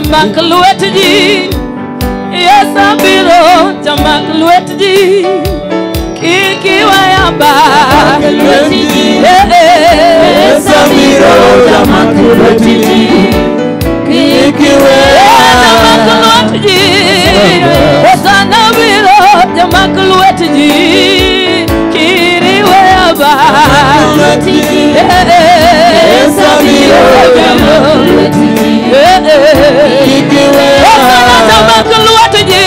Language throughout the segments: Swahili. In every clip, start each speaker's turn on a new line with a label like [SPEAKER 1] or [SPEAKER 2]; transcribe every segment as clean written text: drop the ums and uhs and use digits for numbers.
[SPEAKER 1] jamak lwetji Yesabiro jamak lwetji Kiki wayaba lwetji Yesabiro jamak lwetji Kiki wayaba lwetji Yesanabiro jamak lwetji Kiri wayaba lwetji Yesabiro jamak lwetji Kiki wayaba jamak lwetji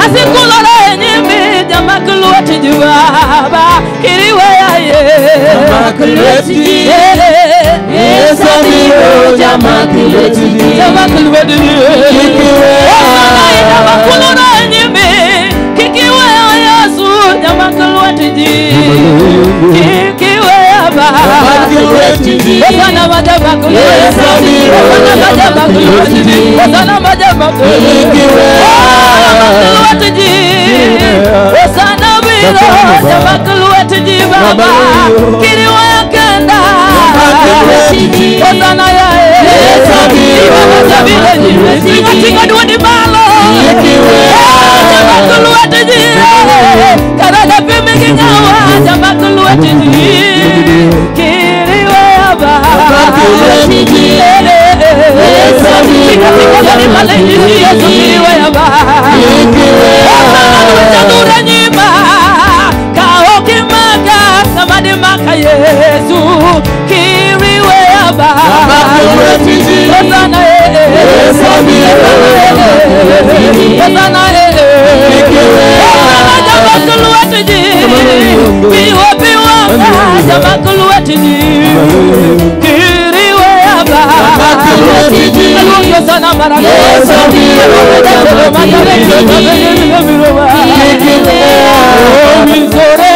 [SPEAKER 1] Asikulore nyimi jamak lwetji baba Kiri wayaba jamak lwetji Yesabiro jamak lwetji jamak lwetji Kiki wayaba kulore nyimi Kiki wayaba Yesu jamak lwetji Kiki wayaba jamak lwetji Osana jamak lwetji Osana jamak lwetji Osana jamak lwetji Osana biro jamak lwetji baba Kiri wayakenda Osana ya Tinga dua di malo jamak lwetji Karada pimiki ngawa jamak lwetji Kiri wayaba jamak lwetji Tinga dari malai Yesu kiri wayaba Osana nyima Kau kimaga Samadi maka Yesu Kiri wayaba jamak lwetji Osana Osana jamak lwetji Biwa jamak lwetji Kiri wayaba jamak lwetji Alungo sana marano Wizore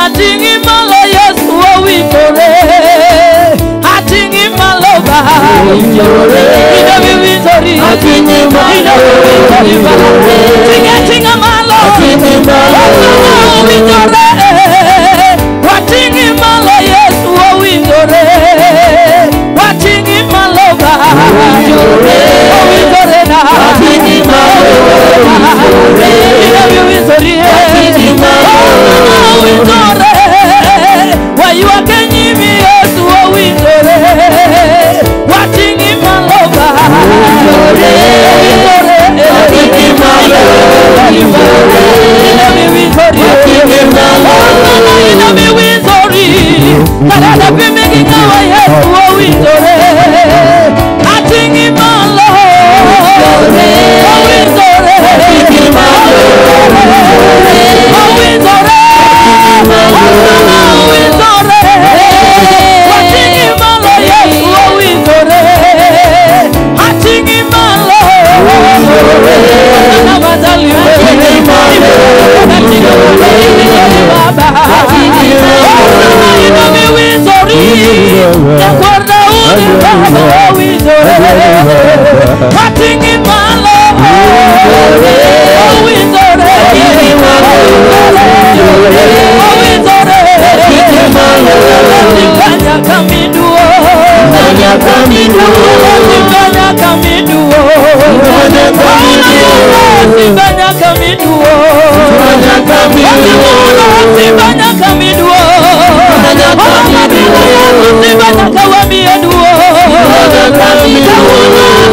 [SPEAKER 1] Atingi malo Yesu wizore Atingi malo ba Wizore Inawi wizori Atingi malo Tinga malo Atingi malo Wizore Atingi malo Yesu wizore Atingi malo ba Wizore na Atingi malo Inawi wizori Atingi malo Wizore Wayua kenyimi Yesu wizore Atingi malo ba Wizore Atingi malo Inawi wizori Atingi malo Inawi wizori Karada pimiki ngawa Yesu wizore Atingi malo Wizore Atingi malo Wizore Wizore Atingi malo Yesu wizore Atingi malo Wizore Atingi malo Baba Atingi wizori Nakwenda uni baba wizore Atingi malo Wizore Atingi malo Wizore Atingi malo Sibanya kamiduo Sibanya kamiduo Sibanya kamiduo Sibanya kamiduo Sibanya kamiduo Sibanya kawambia duo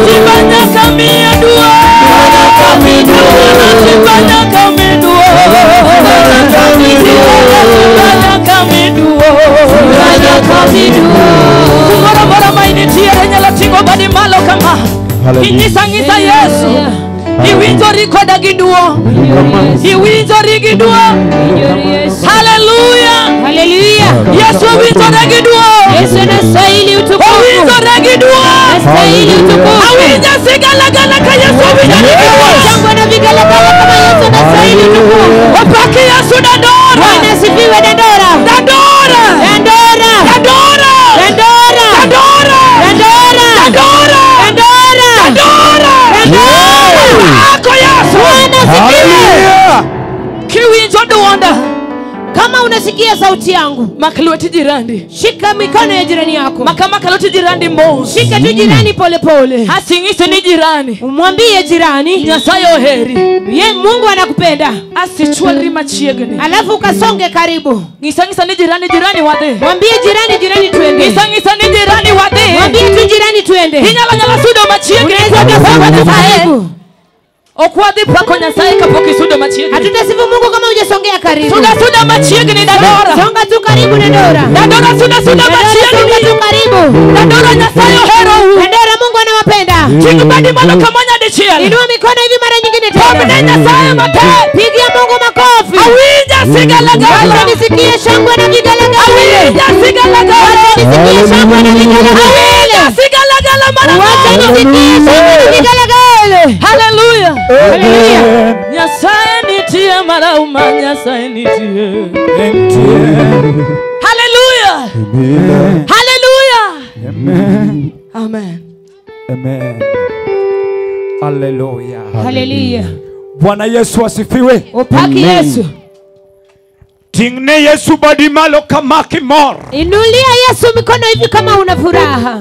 [SPEAKER 1] Sibanya kamia duo Sibanya kamiduo Kumara maini tiere nyala tingo badi malo kama Inyisangisa Yesu Iwinjo rikoda giduo Iwinjo rigiduo Hallelujah Hallelujah Yesu winjo rigiduo Yesu nasaili utukufu Winjo rigiduo Nasaili utukufu Awinja sigala ka Yesu winjo rigiduo Changwa na vigala kama Yesu nasaili utukufu Wapaki Yesu dadora Wanasifiwe dadora Dadora Dadora Dadora Dadora Dadora Dadora Dadora Dadora Dadora Ako Yesu Wanasifiwe Kiwinjo duonda Kama unasikia sauti yangu,
[SPEAKER 2] makloti jirani,
[SPEAKER 1] shika mikono ya jirani yako.
[SPEAKER 2] Makama kaloti jirani mo.
[SPEAKER 1] Shika tu jirani pole pole.
[SPEAKER 2] Hasingise ni jirani.
[SPEAKER 1] Umwambie jirani,
[SPEAKER 2] Nyasaye oheri.
[SPEAKER 1] Ye Mungu anakupenda.
[SPEAKER 2] Asichwali machiegni.
[SPEAKER 1] Alafu ukasonge karibu.
[SPEAKER 2] Ngisa ni jirani wade.
[SPEAKER 1] Mwambie jirani tuende.
[SPEAKER 2] Ngisa ni jirani wade.
[SPEAKER 1] Mwambie tu jirani tuende.
[SPEAKER 2] Hinyala sudo machiegni.
[SPEAKER 1] Karibu.
[SPEAKER 2] Okwadi pako Nyasaye kapoki sudo machiegni.
[SPEAKER 1] Hatutasifu Mungu kama hujasongea karibu.
[SPEAKER 2] Suda machiegni dadora.
[SPEAKER 1] Songa tu karibu dadora.
[SPEAKER 2] Dadora suda machiegni.
[SPEAKER 1] Songa tu karibu.
[SPEAKER 2] Dadora Nyasaye ohero.
[SPEAKER 1] Dadora Mungu anawapenda.
[SPEAKER 2] Chikubadi malo kamonya dichiel.
[SPEAKER 1] Inua mikono hivi mara nyingine tena.
[SPEAKER 2] Pamne Nyasaye mate.
[SPEAKER 1] Pigia Mungu makofi.
[SPEAKER 2] Awinja sigalagala.
[SPEAKER 1] Wacha nisikie shangwe na vigelegele.
[SPEAKER 2] Awinja sigalagala.
[SPEAKER 1] Wacha nisikie shangwe na vigelegele.
[SPEAKER 2] Awinja sigalagala mara.
[SPEAKER 1] Wacha nisikie shangwe na vigelegele.
[SPEAKER 2] Hallelujah.
[SPEAKER 1] Hallelujah.
[SPEAKER 2] Nyasaye nitie mara uma Nyasaye nitie. Hallelujah. Hallelujah.
[SPEAKER 3] Amen.
[SPEAKER 2] Amen.
[SPEAKER 3] Amen. Hallelujah.
[SPEAKER 1] Hallelujah.
[SPEAKER 3] Bwana Yesu asifiwe.
[SPEAKER 1] Upaki Yesu.
[SPEAKER 3] Tingne Yesu badi malo kama kimor.
[SPEAKER 1] Inulia Yesu mikono hivi kama una furaha.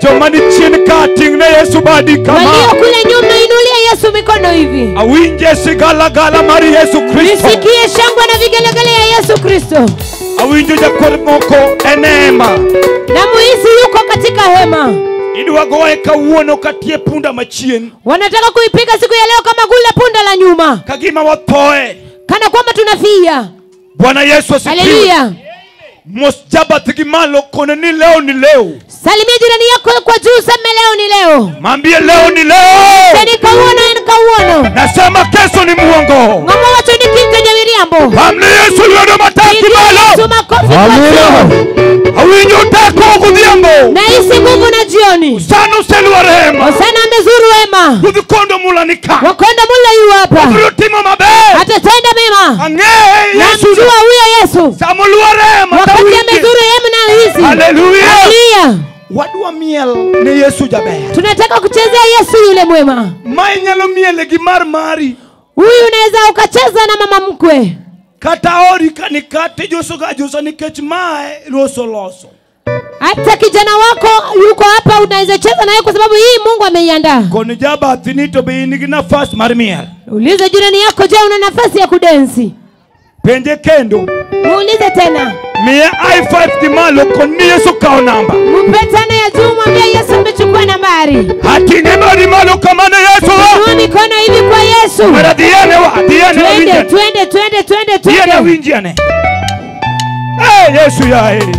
[SPEAKER 3] Jomani chini ka tingne Yesu badi kama.
[SPEAKER 1] Walio kule nyuma inulia Yesu mikono hivi.
[SPEAKER 3] Awinje sigala mari Yesu Kristo.
[SPEAKER 1] Nisikie shangwe na vigelegele ya Yesu Kristo.
[SPEAKER 3] Awinje jakor moko enema.
[SPEAKER 1] Na muisi yuko katika hema.
[SPEAKER 3] Idwa goe ka uono katie punda machien.
[SPEAKER 1] Wanataka kuipiga siku ya leo kama gula punda la nyuma.
[SPEAKER 3] Kagima watoe.
[SPEAKER 1] Kana kwamba tunafia.
[SPEAKER 3] Bwana Yesu asifiwe.
[SPEAKER 1] Haleluya.
[SPEAKER 3] Mosjaba tigimalo kone ni leo.
[SPEAKER 1] Salimia jirani yako kwa juu, sema leo ni leo.
[SPEAKER 3] Mambie leo ni leo.
[SPEAKER 1] Teni kauono.
[SPEAKER 3] Nasema kesho ni muongo.
[SPEAKER 1] Ngoma wacho ni kinga nyawiriambo.
[SPEAKER 3] Hamni Yesu yodo mataki malo.
[SPEAKER 1] Yesu makofi kwa juu.
[SPEAKER 3] Awinyo tako kudhiambo.
[SPEAKER 1] Na isi nguvu na jioni.
[SPEAKER 3] Sanu selu wa rehema.
[SPEAKER 1] Osana amezuru wema.
[SPEAKER 3] Kudhikondo mulanika.
[SPEAKER 1] Wakonda mula yu hapa.
[SPEAKER 3] Kurutima mabe.
[SPEAKER 1] Atatenda mema.
[SPEAKER 3] Ange Yesu.
[SPEAKER 1] Namjua huyo Yesu.
[SPEAKER 3] Samulu wa rehema.
[SPEAKER 1] Wakati amezuru yema na hizi.
[SPEAKER 3] Hallelujah.
[SPEAKER 1] Hallelujah.
[SPEAKER 3] Wadua miel ni Yesu jabe.
[SPEAKER 1] Tunataka kuchezea Yesu yule mwema.
[SPEAKER 3] Mai nyalo miele gimar mari.
[SPEAKER 1] Huyu unaweza ukacheza na mama mkwe.
[SPEAKER 3] Kata ori kanikate joso nikech mae loso.
[SPEAKER 1] Hata kijana wako yuko hapa, unaweza cheza naye kwa sababu hii Mungu ameiandaa.
[SPEAKER 3] Koni jaba tinito be inigi nafasi mar miel.
[SPEAKER 1] Uliza jirani yako, je, una nafasi ya kudensi?
[SPEAKER 3] Penje kendo.
[SPEAKER 1] Muulize tena.
[SPEAKER 3] Mie I5 dimalo koni Yesu kao namba.
[SPEAKER 1] Mpetana ya juu, mwambie Yesu amechukua nambari.
[SPEAKER 3] Hati ngema dimalo kamane Yesu.
[SPEAKER 1] Inua mikono hivi kwa Yesu.
[SPEAKER 3] Mara diane
[SPEAKER 1] Twende.
[SPEAKER 3] Diane winjiane. Yesu ya heri.